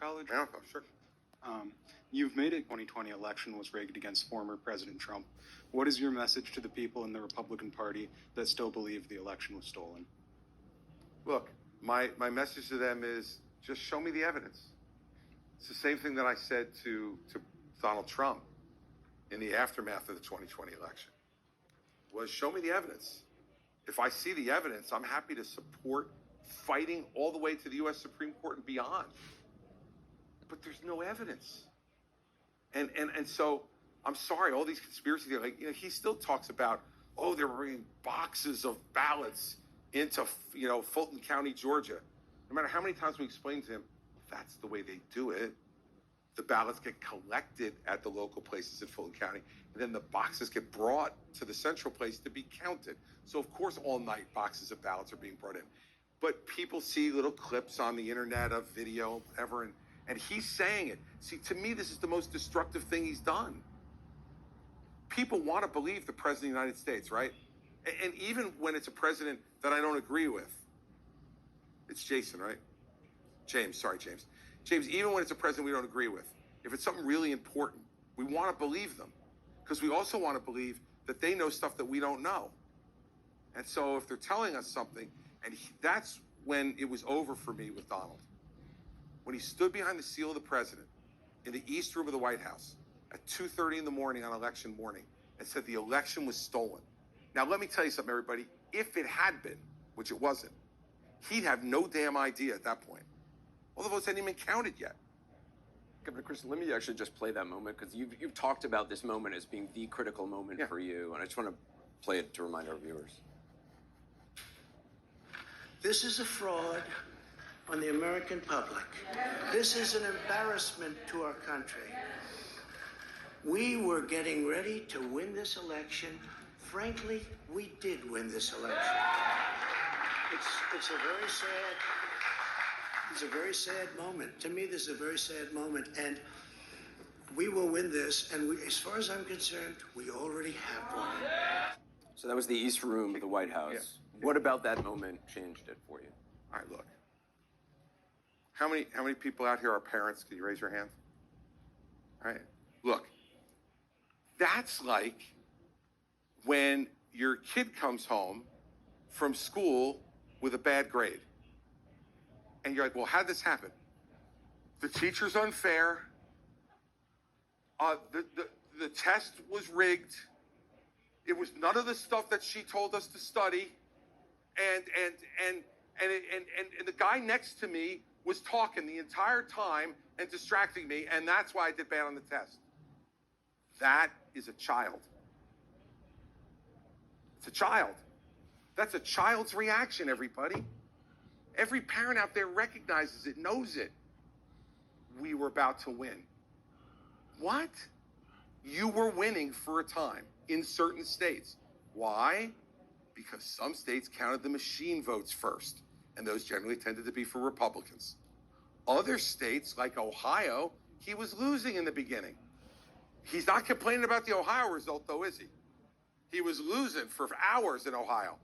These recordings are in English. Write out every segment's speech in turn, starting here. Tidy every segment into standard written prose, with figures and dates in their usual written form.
College? Yeah, sure. You've made it 2020 election was rigged against former President Trump. What is your message to the people in the Republican Party that still believe the election was stolen? Look, my message to them is just show me the evidence. It's the same thing that I said to Donald Trump in the aftermath of the 2020 election, was show me the evidence. If I see the evidence, I'm happy to support fighting all the way to the U.S. Supreme Court and beyond. But there's no evidence. And so I'm sorry, all these conspiracy theories, like, he still talks about, they're bringing boxes of ballots into, Fulton County, Georgia. No matter how many times we explain to him, that's the way they do it. The ballots get collected at the local places in Fulton County, and then the boxes get brought to the central place to be counted. So, of course, all night boxes of ballots are being brought in. But people see little clips on the internet of video, whatever, and he's saying it. See, to me, this is the most destructive thing he's done. People want to believe the President of the United States, right? And even when it's a president that I don't agree with, it's Jason, right? James, sorry, James. James, even when it's a president we don't agree with, if it's something really important, we want to believe them, because we also want to believe that they know stuff that we don't know. And so if they're telling us something, that's when it was over for me with Donald. When he stood behind the seal of the president in the East Room of the White House at 2:30 in the morning on election morning and said the election was stolen. Now, let me tell you something, everybody. If it had been, which it wasn't, he'd have no damn idea at that point. All the votes hadn't even counted yet. Governor Christie, let me actually just play that moment, because you've talked about this moment as being the critical moment for you, and I just want to play it to remind our viewers. This is a fraud on the American public. This is an embarrassment to our country. We were getting ready to win this election. Frankly, we did win this election. It's a very sad moment. To me, this is a very sad moment, and we will win this. And as far as I'm concerned, we already have won. So that was the East Room of the White House. Yeah. What about that moment changed it for you? All right, look. How many people out here are parents? Can you raise your hand? All right. Look, that's like when your kid comes home from school with a bad grade. And you're like, well, how'd this happen? The teacher's unfair. The test was rigged. It was none of the stuff that she told us to study. And the guy next to me was talking the entire time and distracting me, and that's why I did bad on the test. That is a child. It's a child. That's a child's reaction, everybody. Every parent out there recognizes it, knows it. We were about to win. What? You were winning for a time in certain states. Why? Because some states counted the machine votes first, and those generally tended to be for Republicans. Other states, like Ohio, he was losing in the beginning. He's not complaining about the Ohio result, though, is he? He was losing for hours in Ohio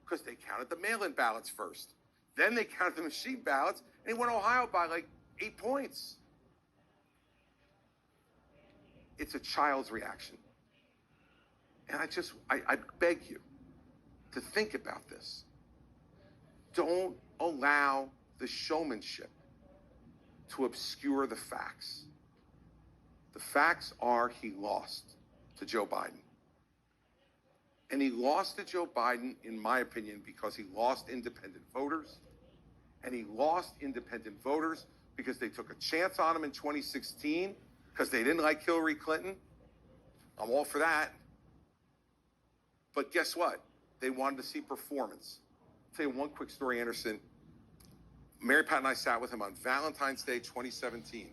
because they counted the mail-in ballots first. Then they counted the machine ballots, and he won Ohio by like 8 points. It's a child's reaction. And I beg you to think about this. Don't allow the showmanship to obscure the facts. The facts are he lost to Joe Biden. And he lost to Joe Biden, in my opinion, because he lost independent voters. And he lost independent voters because they took a chance on him in 2016 because they didn't like Hillary Clinton. I'm all for that. But guess what? They wanted to see performance. I'll tell you one quick story, Anderson. Mary Pat and I sat with him on Valentine's Day 2017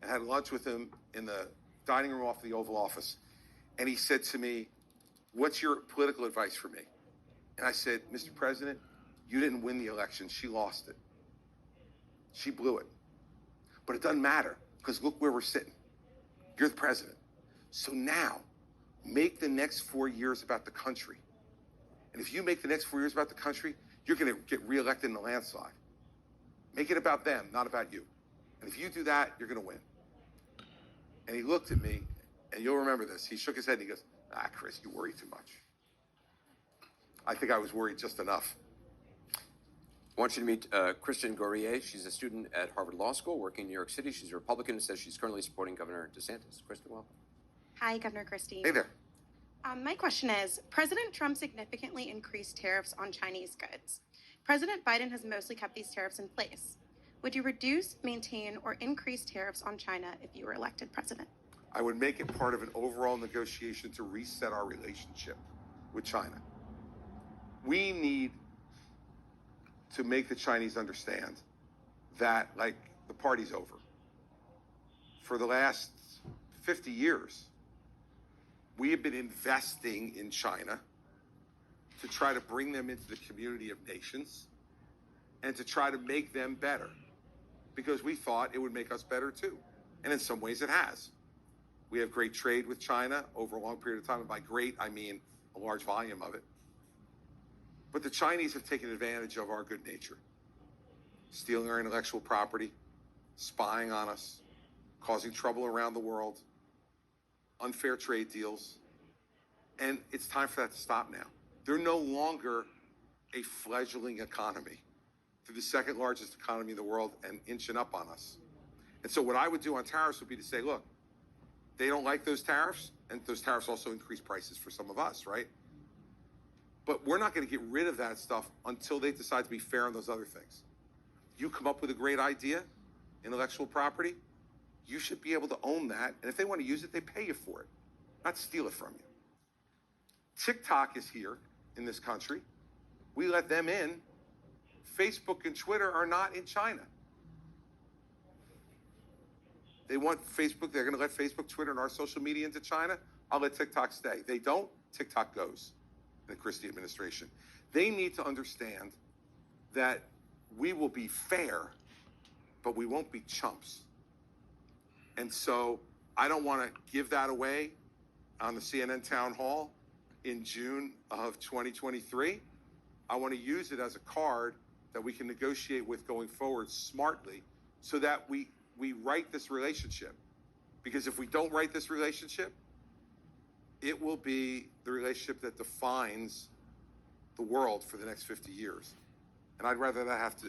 and had lunch with him in the dining room off the Oval Office. And he said to me, "What's your political advice for me?" And I said, "Mr. President, you didn't win the election. She lost it. She blew it. But it doesn't matter because look where we're sitting. You're the president. So now make the next 4 years about the country. And if you make the next 4 years about the country, you're going to get reelected in a landslide. Make it about them, not about you." And if you do that, you're going to win. And he looked at me, and you'll remember this. He shook his head and he goes, Chris, you worry too much. I think I was worried just enough. I want you to meet Kristen Gourier. She's a student at Harvard Law School working in New York City. She's a Republican and says she's currently supporting Governor DeSantis. Kristen, welcome. Hi, Governor Christie. Hey there. My question is, President Trump significantly increased tariffs on Chinese goods. President Biden has mostly kept these tariffs in place. Would you reduce, maintain, or increase tariffs on China if you were elected president? I would make it part of an overall negotiation to reset our relationship with China. We need to make the Chinese understand that, like, the party's over. For the last 50 years, we have been investing in China to try to bring them into the community of nations and to try to make them better, because we thought it would make us better too. And in some ways it has. We have great trade with China over a long period of time. And by great, I mean a large volume of it. But the Chinese have taken advantage of our good nature, stealing our intellectual property, spying on us, causing trouble around the world, unfair trade deals. And it's time for that to stop now. They're no longer a fledgling economy. They're the second largest economy in the world and inching up on us. And so what I would do on tariffs would be to say, look, they don't like those tariffs, and those tariffs also increase prices for some of us, right? But we're not going to get rid of that stuff until they decide to be fair on those other things. You come up with a great idea, intellectual property, you should be able to own that. And if they want to use it, they pay you for it, not steal it from you. TikTok is here in this country. We let them in. Facebook and Twitter are not in China. They want Facebook, they're going to let Facebook, Twitter, and our social media into China. I'll let TikTok stay. They don't, TikTok goes in the Christie administration. They need to understand that we will be fair, but we won't be chumps. And so I don't want to give that away on the CNN town hall in June of 2023. I want to use it as a card that we can negotiate with going forward smartly so that we right this relationship. Because if we don't right this relationship, it will be the relationship that defines the world for the next 50 years. And I'd rather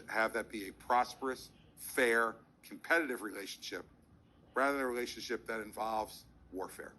have that be a prosperous, fair, competitive relationship rather than a relationship that involves warfare.